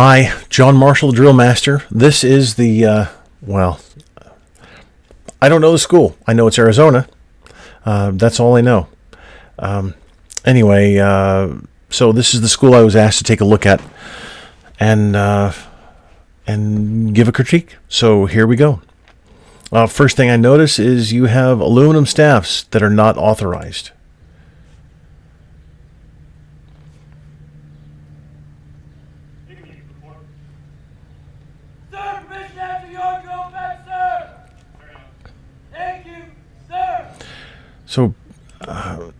Hi, John Marshall, DrillMaster. This is the, well, I don't know the school. I know it's Arizona. That's all I know. Anyway, so this is the school I was asked to take a look at and give a critique. So here we go. First thing I notice is you have aluminum staffs that are not authorized. Sir, permission after your drill back, sir. Thank you, sir. So, and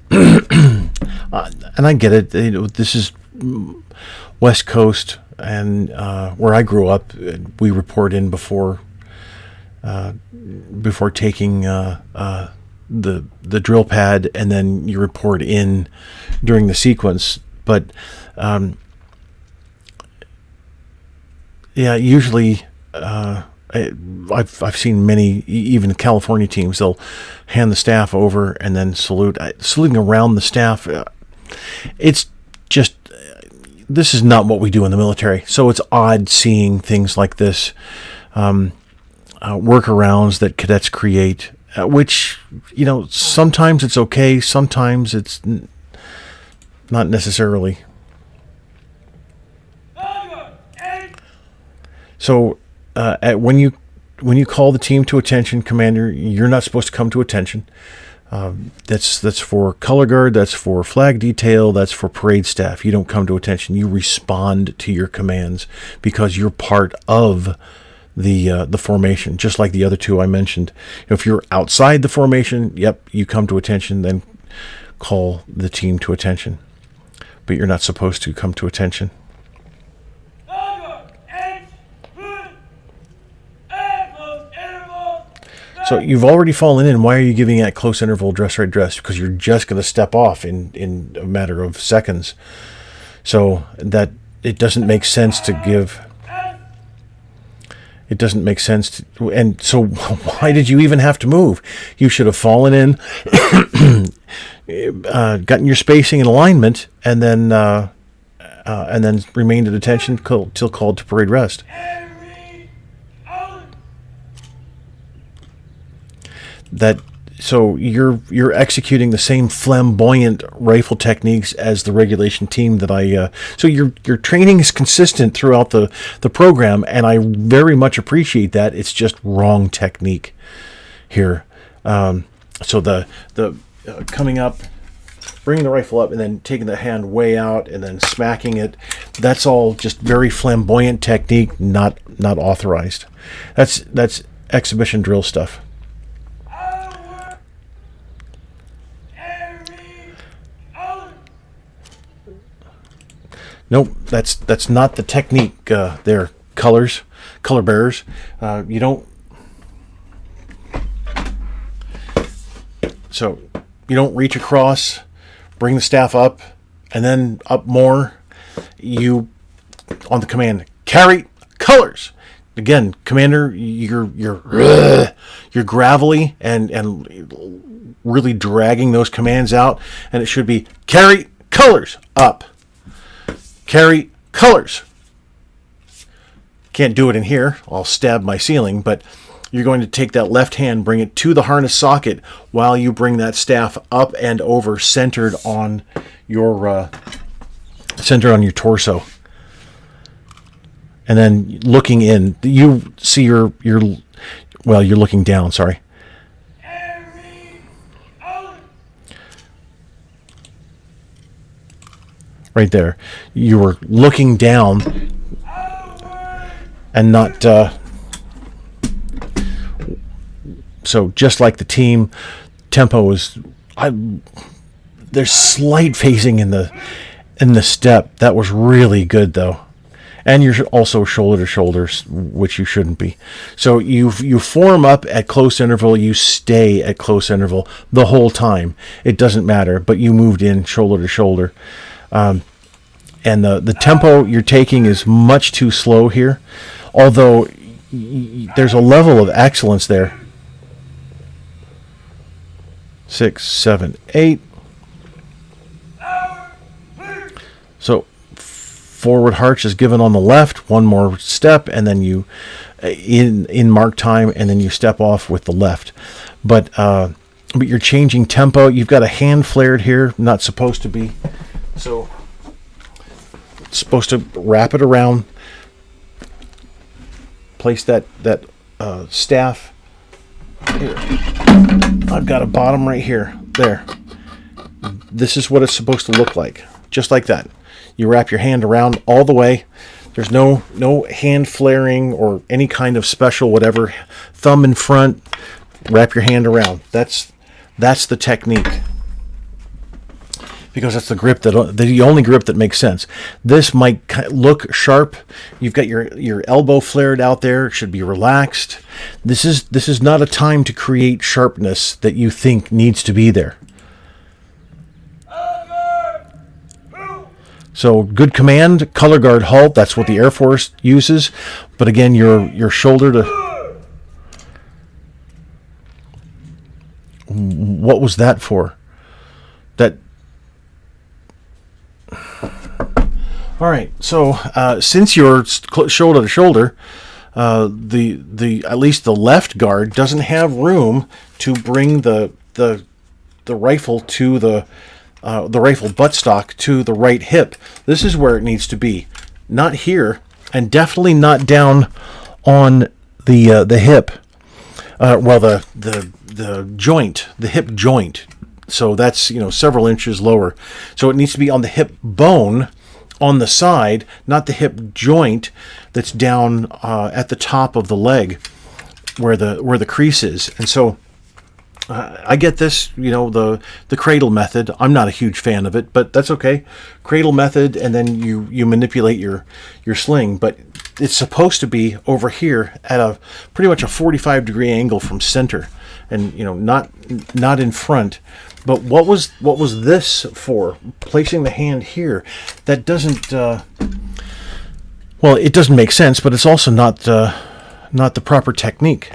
I get it. This is West Coast, and where I grew up, we report in before taking the drill pad, and then you report in during the sequence. But yeah, usually I've seen many, even California teams, they'll hand the staff over and then salute. Saluting around the staff, it's just, this is not what we do in the military. So it's odd seeing things like this, workarounds that cadets create, which, sometimes it's okay, sometimes it's not necessarily. So when you call the team to attention, Commander, you're not supposed to come to attention. That's for color guard, that's for flag detail, that's for parade staff. You don't come to attention. You respond to your commands because you're part of the formation, just like the other two I mentioned. If you're outside the formation, yep, you come to attention, then call the team to attention. But you're not supposed to come to attention. So you've already fallen in. Why are you giving at close interval dress right dress? Because you're just going to step off in a matter of seconds. So that it doesn't make sense to give. It doesn't make sense to, and so why did you even have to move? You should have fallen in, gotten your spacing and alignment, and then remained at attention till called to parade rest. So you're executing the same flamboyant rifle techniques as the regulation team that so your training is consistent throughout the program, and I very much appreciate that. It's just wrong technique here. So the coming up, bringing the rifle up, and then taking the hand way out and then smacking it, that's all just very flamboyant technique, not authorized. That's exhibition drill stuff. Nope, that's not the technique. There, color bearers. You don't. So you don't reach across, bring the staff up, and then up more. You on the command carry colors. Again, Commander, you're gravelly and really dragging those commands out, and it should be carry colors up. Carry colors. Can't do it in here. I'll stab my ceiling, but you're going to take that left hand, bring it to the harness socket while you bring that staff up and over, centered on your torso. And then looking in, you see you're looking down, sorry. Right there, you were looking down and not. So just like the team, tempo is. There's slight phasing in the step. That was really good though, and you're also shoulder to shoulders, which you shouldn't be. So you form up at close interval. You stay at close interval the whole time. It doesn't matter, but you moved in shoulder to shoulder. And the tempo you're taking is much too slow here, although there's a level of excellence there. 6, 7, 8. So forward harch is given on the left, one more step, and then you in mark time, and then you step off with the left. But you're changing tempo. You've got a hand flared here, not supposed to be. So it's supposed to wrap it around. Place that staff here. I've got a bottom right here. There. This is what it's supposed to look like. Just like that. You wrap your hand around all the way. There's no hand flaring or any kind of special whatever. Thumb in front. Wrap your hand around. That's the technique. Because that's the only grip that makes sense. This might look sharp. You've got your elbow flared out there. It should be relaxed. This is not a time to create sharpness that you think needs to be there. So good command, color guard halt. That's what the Air Force uses. But again, your shoulder to. What was that for? That. All right. So since you're shoulder to shoulder, the at least the left guard doesn't have room to bring the rifle to the rifle buttstock to the right hip. This is where it needs to be, not here, and definitely not down on the hip. The joint, the hip joint. So that's several inches lower. So it needs to be on the hip bone on the side, not the hip joint that's down at the top of the leg, where the crease is. And so. I get this, the cradle method. I'm not a huge fan of it, but that's okay. Cradle method, and then you manipulate your sling, but it's supposed to be over here at a pretty much a 45-degree angle from center, and not in front. But what was this for? Placing the hand here, that doesn't. It doesn't make sense, but it's also not the proper technique.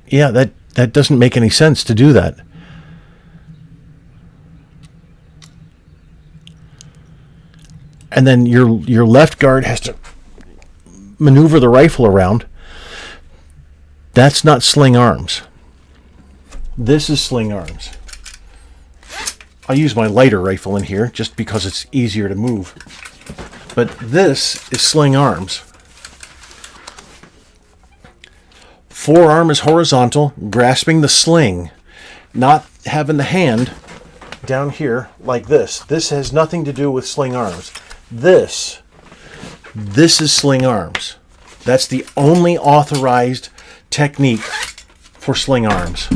Yeah, that doesn't make any sense to do that. And then your left guard has to maneuver the rifle around. That's not sling arms. This is sling arms. I use my lighter rifle in here just because it's easier to move. But this is sling arms. Forearm is horizontal, grasping the sling, not having the hand down here like this. This has nothing to do with sling arms. This is sling arms. That's the only authorized technique for sling arms.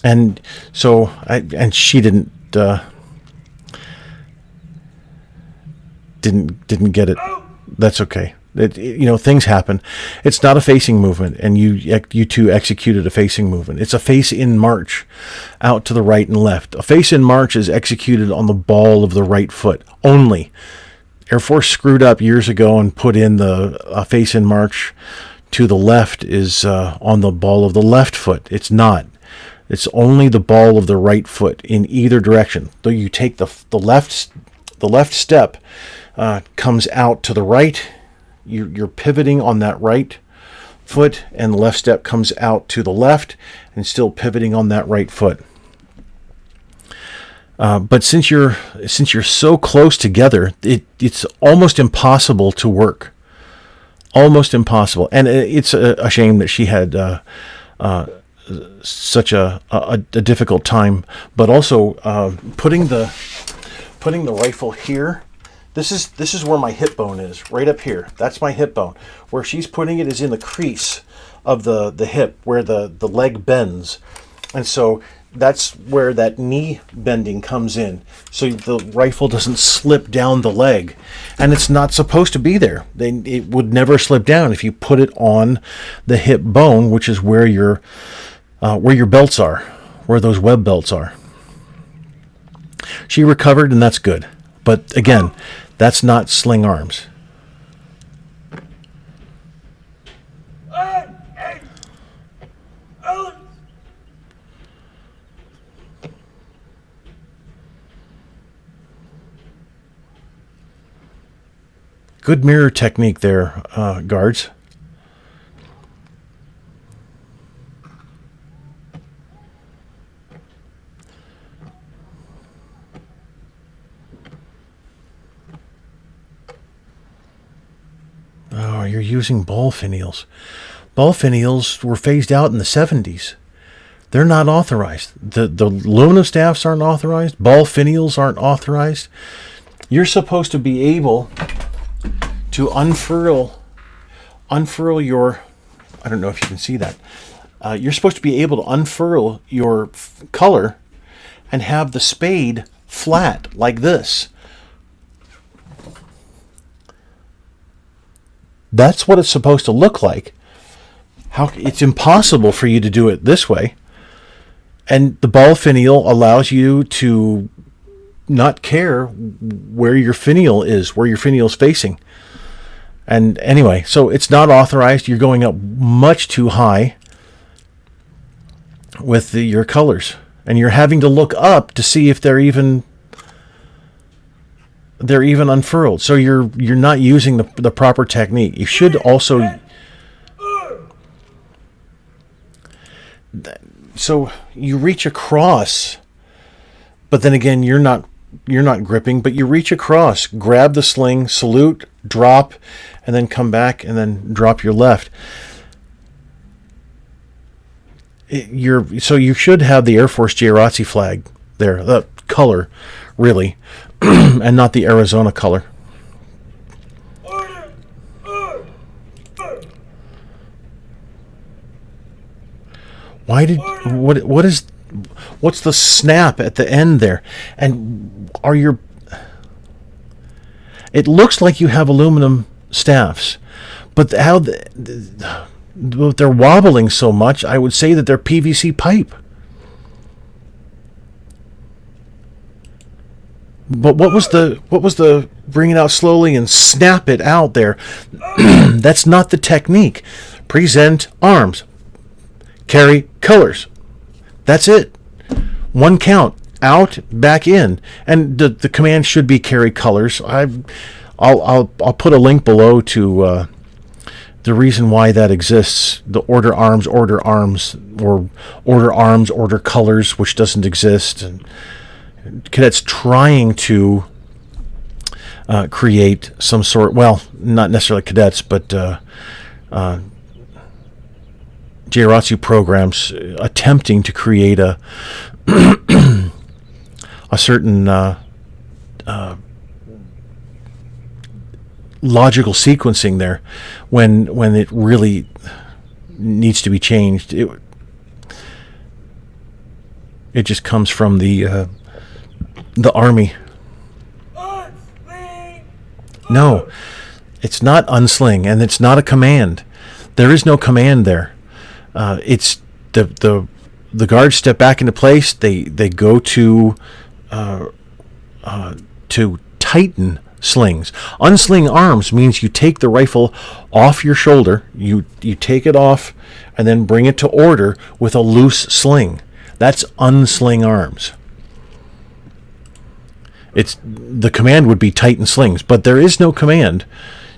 And so, she didn't get it. That's okay. Things happen. It's not a facing movement, and you two executed a facing movement. It's a face in march out to the right and left. A face in march is executed on the ball of the right foot only. Air Force screwed up years ago and put in a face in march to the left is on the ball of the left foot. It's not. It's only the ball of the right foot in either direction. Though you take the left step. Comes out to the right. You're pivoting on that right foot, and the left step comes out to the left and still pivoting on that right foot. But since you're so close together, it's almost impossible to work. Almost impossible. And it's a shame that she had such a difficult time. But also putting the rifle here. This is where my hip bone is, right up here. That's my hip bone. Where she's putting it is in the crease of the hip, where the leg bends. And so that's where that knee bending comes in. So the rifle doesn't slip down the leg. And it's not supposed to be there. It would never slip down if you put it on the hip bone, which is where your belts are, where those web belts are. She recovered, and that's good. But again, that's not sling arms. Good mirror technique there, guards. Oh, you're using ball finials. Ball finials were phased out in the 70s. They're not authorized. The aluminum staffs aren't authorized. Ball finials aren't authorized. You're supposed to be able to unfurl your, I don't know if you can see that. You're supposed to be able to unfurl your color and have the spade flat like this. That's what it's supposed to look like. It's impossible for you to do it this way. And the ball finial allows you to not care where your finial is, where your finial is facing. And anyway, so it's not authorized. You're going up much too high with your colors. And you're having to look up to see if they're even unfurled. So you're not using the proper technique. You should also... So you reach across, but then again, you're not gripping, but you reach across, grab the sling, salute, drop, and then come back and then drop your left. So you should have the Air Force JROTC flag there, the color, really, and not the Arizona color. What's the snap at the end there? And it looks like you have aluminum staffs, but how they're wobbling so much, I would say that they're PVC pipe. But what was the bring it out slowly and snap it out there? That's not the technique. Present arms. Carry colors. That's it. One count. Out, back in. And the command should be carry colors. I'll put a link below to the reason why that exists. The order arms, or order arms, order colors, which doesn't exist. And cadets trying to create some sort, well, not necessarily cadets, but JROTC programs attempting to create a certain logical sequencing there when it really needs to be changed. It just comes from the Army. No, it's not unsling, and it's not a command. There is no command there. It's the guards step back into place. They go to tighten slings. Unsling arms means you take the rifle off your shoulder. You take it off and then bring it to order with a loose sling. That's unsling arms. The command would be tighten slings, but there is no command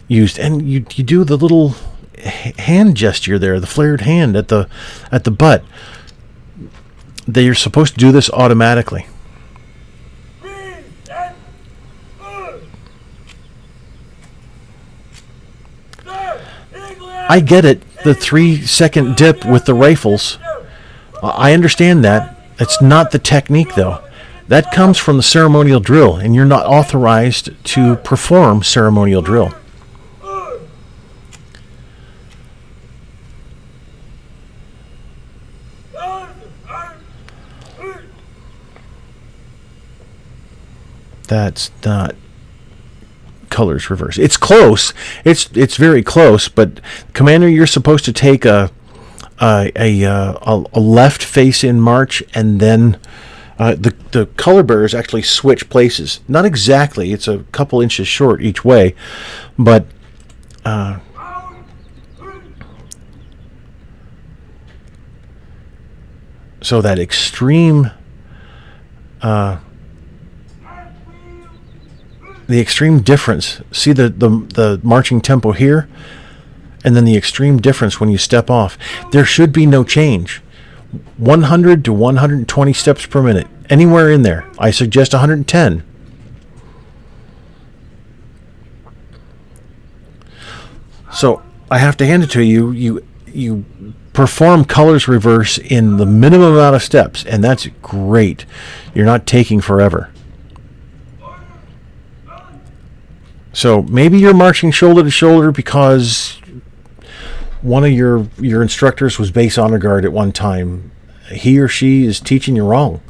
used, and you do the little hand gesture there, the flared hand at the butt. They're supposed to do this automatically. I get it, the 3-second dip with the rifles. I understand that. It's not the technique, though. That comes from the ceremonial drill, and you're not authorized to perform ceremonial drill. That's not colors reverse. It's close. It's very close, but Commander, you're supposed to take a left face in march, and then the color bearers actually switch places. Not exactly. It's a couple inches short each way, but so that extreme the extreme difference. See the marching tempo here, and then the extreme difference when you step off. There should be no change. 100 to 120 steps per minute, anywhere in there. I suggest 110. So I have to hand it to you. You perform colors reverse in the minimum amount of steps, and that's great. You're not taking forever. So maybe you're marching shoulder to shoulder because one of your instructors was base honor guard at one time. He or she is teaching you wrong.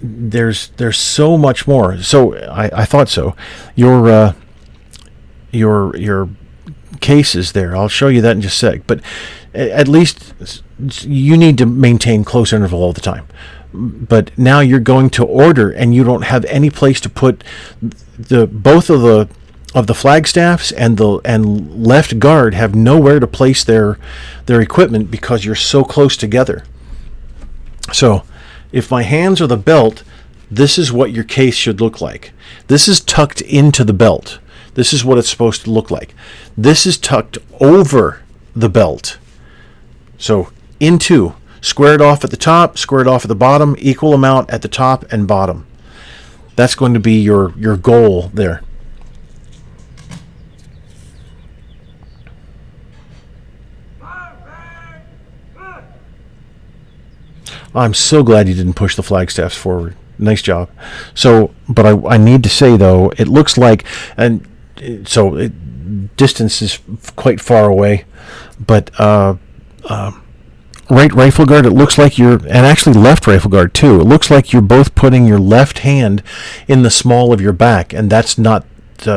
There's so much more. So I thought so. Your case is there. I'll show you that in just a sec. But at least you need to maintain close interval all the time. But now you're going to order, and you don't have any place to put both of the flagstaffs and left guard have nowhere to place their equipment because you're so close together. So if my hands are the belt, this is what your case should look like. This is tucked into the belt. This is what it's supposed to look like. This is tucked over the belt. So into, squared off at the top, squared off at the bottom, equal amount at the top and bottom. That's going to be your goal there. I'm so glad you didn't push the flagstaffs forward. Nice job. So, but I need to say though, it looks like, and so distance is quite far away, but right rifle guard, it looks like and actually left rifle guard too, it looks like you're both putting your left hand in the small of your back, and that's not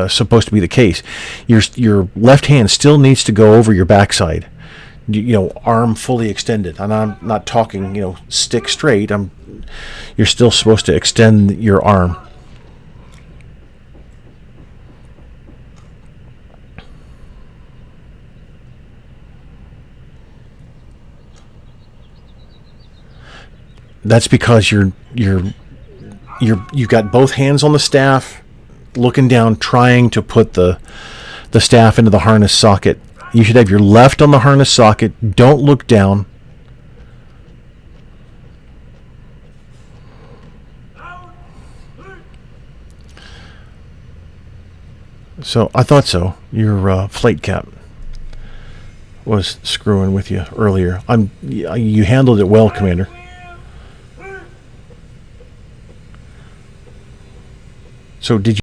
supposed to be the case. Your left hand still needs to go over your backside. Arm fully extended, and I'm not talking, stick straight. You're still supposed to extend your arm. That's because you've got both hands on the staff, looking down, trying to put the staff into the harness socket. You should have your left on the harness socket. Don't look down. So I thought so. Your flight cap was screwing with you earlier. You handled it well, Commander. So did you?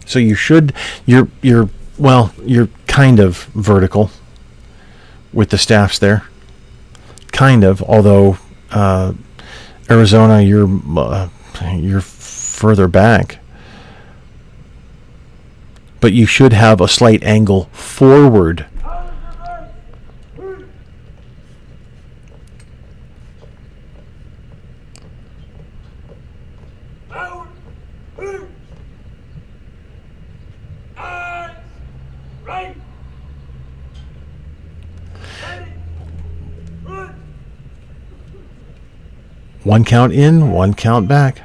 So you're kind of vertical with the staffs there. Kind of, although Arizona, you're further back. But you should have a slight angle forward. One count in, one count back.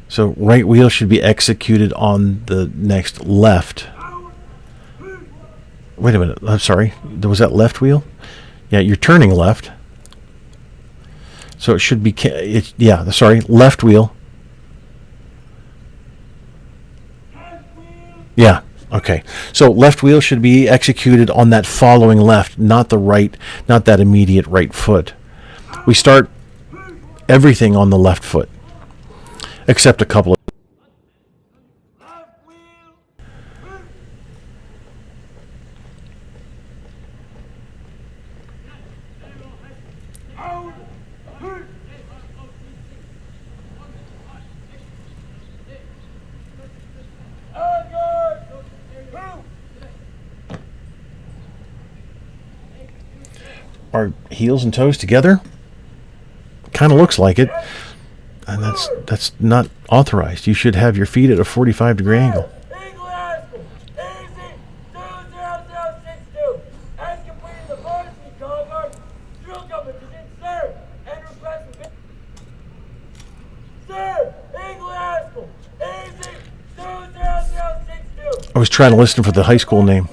So right wheel should be executed on the next left. Wait a minute. I'm sorry. Was that left wheel? Yeah, you're turning left. So it should be, left wheel. Yeah, okay. So left wheel should be executed on that following left, not the right, not that immediate right foot. We start everything on the left foot, except a couple of. are heels and toes together? Kind of looks like it. And that's not authorized. You should have your feet at a 45-degree angle. Eagle Haskell, easy, 20062. As completing the bonus in Concord, drill government is in, sir, and request Sir, Eagle Haskell, easy, 20062. I was trying to listen for the high school name.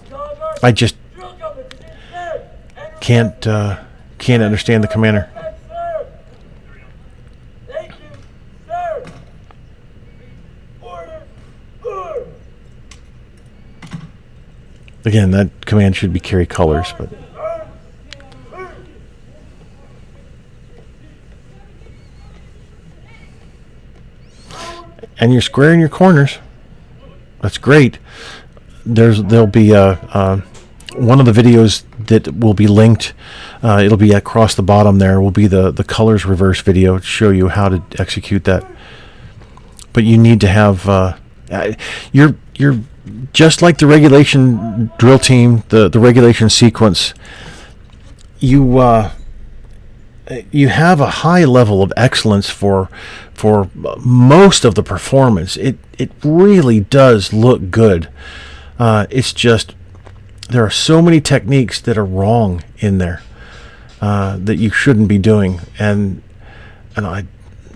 I just Drill government is in, sir, and can't understand the commander. sir. Thank you, sir. Order. Again, that command should be carry colors, but and you're squaring your corners. That's great. There'll be one of the videos that will be linked. It'll be across the bottom. There will be the colors reverse video to show you how to execute that. But you need to have you're just like the regulation drill team, the regulation sequence. You have a high level of excellence for most of the performance. It really does look good. It's just there are so many techniques that are wrong in there that you shouldn't be doing, and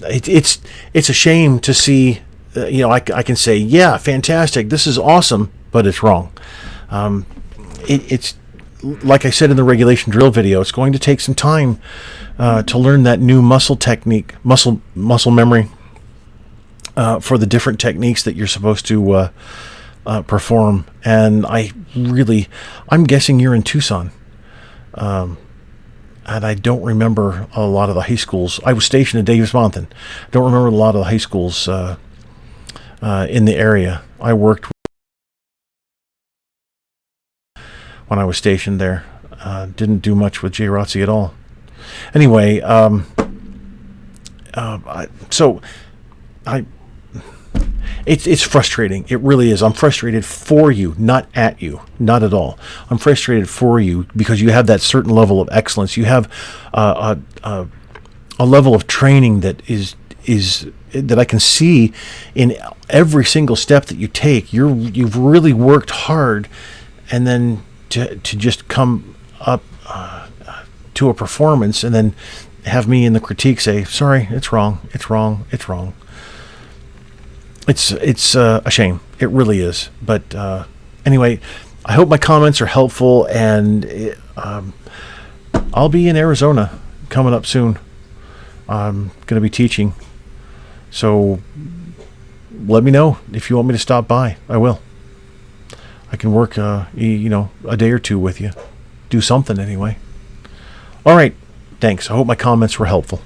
it's a shame to see. I can say, yeah, fantastic, this is awesome, but it's wrong. It's like I said in the regulation drill video, it's going to take some time to learn that new muscle technique, muscle memory for the different techniques that you're supposed to perform. And I'm guessing you're in Tucson. And I don't remember a lot of the high schools. I was stationed in Davis-Monthan. I don't remember a lot of the high schools in the area. I worked when I was stationed there. Didn't do much with JROTC at all. Anyway, it's frustrating. It really is. I'm frustrated for you, not at you, not at all. I'm frustrated for you because you have that certain level of excellence. You have a level of training that is that I can see in every single step that you take. You've really worked hard, and then to just come up to a performance and then have me in the critique say, sorry, it's wrong. It's a shame. It really is. But anyway, I hope my comments are helpful, and I'll be in Arizona coming up soon. I'm going to be teaching. So let me know if you want me to stop by. I will. I can work, a day or two with you. Do something anyway. All right. Thanks. I hope my comments were helpful.